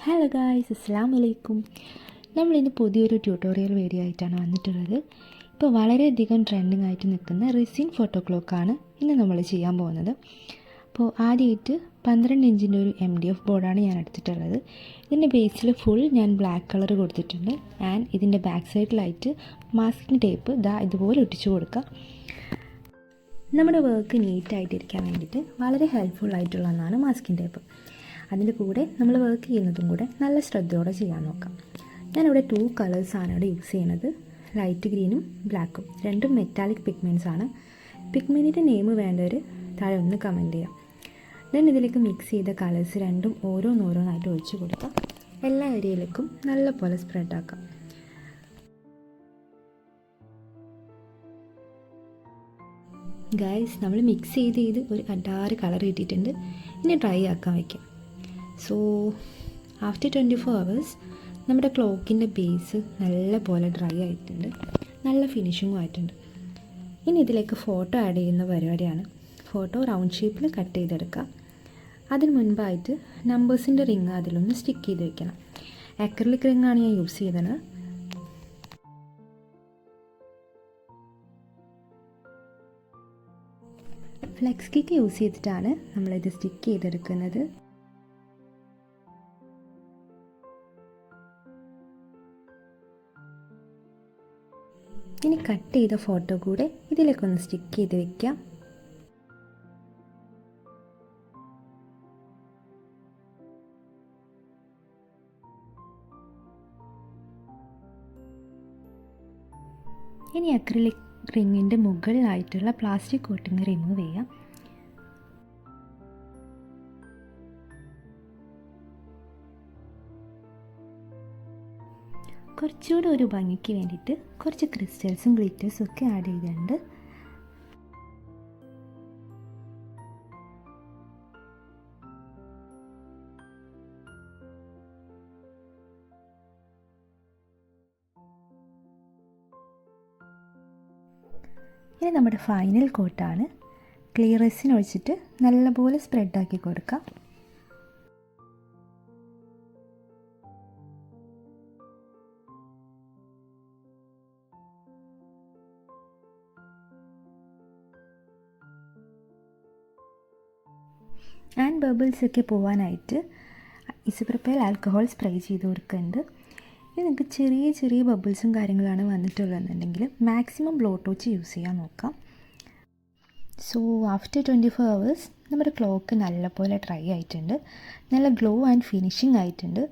Hello guys, അസ്സലാമു അലൈക്കും. നമ്മളിന്ന് പുതിയൊരു ട്യൂട്ടോറിയൽ വീഡിയോ ആയിട്ടാണ് വന്നിട്ടുള്ളത്. ഇപ്പോൾ വളരെയധികം ട്രെൻഡിങ് ആയിട്ട് നിൽക്കുന്ന റെസിൻ ഫോട്ടോ ക്ലോക്കാണ് ഇന്ന് നമ്മൾ ചെയ്യാൻ പോകുന്നത്. അപ്പോൾ ആദ്യമായിട്ട് 12 ഇഞ്ചിൻ്റെ ഒരു MDF ബോർഡാണ് ഞാൻ എടുത്തിട്ടുള്ളത്. ഇതിൻ്റെ ബേസിൽ ഫുൾ ഞാൻ ബ്ലാക്ക് കളർ കൊടുത്തിട്ടുണ്ട്. ആൻഡ് ഇതിൻ്റെ ബാക്ക് സൈഡിലായിട്ട് മാസ്കിംഗ് ടേപ്പ് ഇതുപോലെ ഒട്ടിച്ചു കൊടുക്കുക. നമ്മുടെ വർക്ക് നീറ്റായിട്ടിരിക്കാൻ വേണ്ടിയിട്ട് വളരെ ഹെൽപ്ഫുൾ ആയിട്ടുള്ള ഒന്നാണ് മാസ്കിംഗ് ടേപ്പ്. അതിൻ്റെ കൂടെ നമ്മൾ വർക്ക് ചെയ്യുന്നതും കൂടെ നല്ല ശ്രദ്ധയോടെ ചെയ്യാൻ നോക്കാം. ഞാനിവിടെ 2 കളേഴ്സാണ് ഇവിടെ യൂസ് ചെയ്യുന്നത്, ലൈറ്റ് ഗ്രീനും ബ്ലാക്കും. രണ്ടും മെറ്റാലിക് പിഗ്മെൻറ്റ്സ് ആണ്. പിഗ്മെൻറ്റിൻ്റെ നെയിം വേണ്ടവർ താഴെ ഒന്ന് കമൻറ്റ് ചെയ്യാം. ദെൻ ഇതിലേക്ക് മിക്സ് ചെയ്ത കളേഴ്സ് രണ്ടും ഓരോന്നായിട്ട് ഒഴിച്ച് കൊടുക്കാം. എല്ലാ ഏരിയയിലേക്കും നല്ലപോലെ സ്പ്രെഡാക്കാം. ഗൈസ്, നമ്മൾ മിക്സ് ചെയ്ത് ഒരു 6 കളർ കിട്ടിയിട്ടുണ്ട്. ഇനി ഡ്രൈ ആക്കാൻ വയ്ക്കാം. സോ ആഫ്റ്റർ 24 hours നമ്മുടെ ക്ലോക്കിൻ്റെ ബേസ് നല്ല പോലെ ഡ്രൈ ആയിട്ടുണ്ട്, നല്ല ഫിനിഷിങ്ങും ആയിട്ടുണ്ട്. ഇനി ഇതിലേക്ക് ഫോട്ടോ ആഡ് ചെയ്യുന്ന പരിപാടിയാണ്. ഫോട്ടോ റൗണ്ട് ഷേപ്പിൽ കട്ട് ചെയ്തെടുക്കുക. അതിന് മുൻപായിട്ട് നമ്പേഴ്സിൻ്റെ റിങ് അതിലൊന്ന് സ്റ്റിക്ക് ചെയ്ത് വെക്കണം. അക്രിലിക് റിങ്ങാണ് ഞാൻ യൂസ് ചെയ്തത്. ഫ്ലെക്സ് കിക്ക് യൂസ് ചെയ്തിട്ടാണ് നമ്മളിത് സ്റ്റിക്ക് ചെയ്തെടുക്കുന്നത്. ഇനി കട്ട് ചെയ്ത ഫോട്ടോ കൂടെ ഇതിലേക്കൊന്ന് സ്റ്റിക്ക് ചെയ്ത് വെക്കാം. ഇനി അക്രിലിക് റിങ്ങിൻ്റെ മുകളിലായിട്ടുള്ള പ്ലാസ്റ്റിക് കോട്ടിങ് റിമൂവ് ചെയ്യാം. കുറച്ചുകൂടെ ഒരു ഭംഗിക്ക് വേണ്ടിയിട്ട് കുറച്ച് ക്രിസ്റ്റൽസും ഗ്ലിറ്റേഴ്സും ഒക്കെ ആഡ് ചെയ്തിട്ടുണ്ട്. ഇനി നമ്മുടെ ഫൈനൽ കോട്ടാണ്. ക്ലിയർ റെസിൻ ഒഴിച്ചിട്ട് നല്ലപോലെ സ്പ്രെഡാക്കി കൊടുക്കാം. ആൻഡ് ബബിൾസൊക്കെ പോകാനായിട്ട് ഇസോപ്രോപ്പൈൽ ആൽക്കഹോൾ സ്പ്രേ ചെയ്ത് കൊടുക്കുന്നുണ്ട്. ഇത് നിങ്ങൾക്ക് ചെറിയ ബബിൾസും കാര്യങ്ങളാണ് വന്നിട്ടുള്ളതെന്നുണ്ടെങ്കിൽ മാക്സിമം ബ്ലോ ടോർച്ച് യൂസ് ചെയ്യാൻ നോക്കാം. സോ ആഫ്റ്റർ 24 hours നമ്മുടെ ക്ലോക്ക് നല്ലപോലെ ഡ്രൈ ആയിട്ടുണ്ട്, നല്ല ഗ്ലോ ആൻഡ് ഫിനിഷിംഗ് ആയിട്ടുണ്ട്.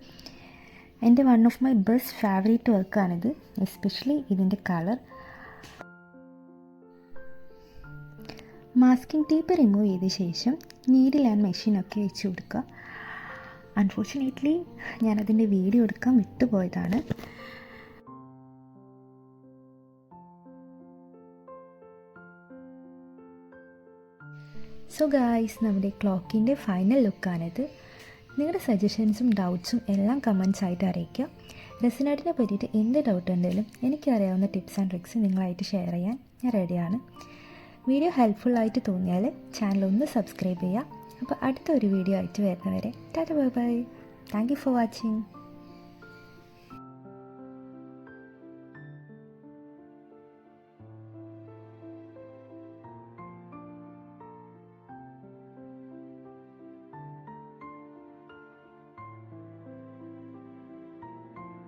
എൻ്റെ one of my best favourite വർക്കാണിത്, എസ്പെഷ്യലി ഇതിൻ്റെ കളർ. മാസ്കിംഗ് ടേപ്പ് റിമൂവ് ചെയ്ത ശേഷം നീഡിൽ ആൻഡ് മെഷീനൊക്കെ വെച്ച് കൊടുക്കുക. അൺഫോർച്ചുനേറ്റ്ലി ഞാനതിൻ്റെ വീഡിയോ എടുക്കാൻ വിട്ടുപോയതാണ്. സോ ഗായ്സ്, നമ്മുടെ ക്ലോക്കിൻ്റെ ഫൈനൽ ലുക്കാണിത്. നിങ്ങളുടെ സജഷൻസും ഡൗട്ട്സും എല്ലാം കമൻറ്റ്സ് ആയിട്ട് അറിയിക്കുക. റെസിനാർട്ടിനെ പറ്റിയിട്ട് എന്ത് ഡൗട്ട് ഉണ്ടെങ്കിലും എനിക്കറിയാവുന്ന ടിപ്സ് ആൻഡ് ട്രിക്സ് നിങ്ങളായിട്ട് ഷെയർ ചെയ്യാൻ ഞാൻ റെഡിയാണ്. വീഡിയോ ഹെൽപ്ഫുള്ളായിട്ട് തോന്നിയാൽ ചാനൽ ഒന്ന് സബ്സ്ക്രൈബ് ചെയ്യുക. അപ്പോൾ അടുത്ത ഒരു വീഡിയോ ആയിട്ട് വരുന്നവരെ Tata bye bye. Thank you for watching.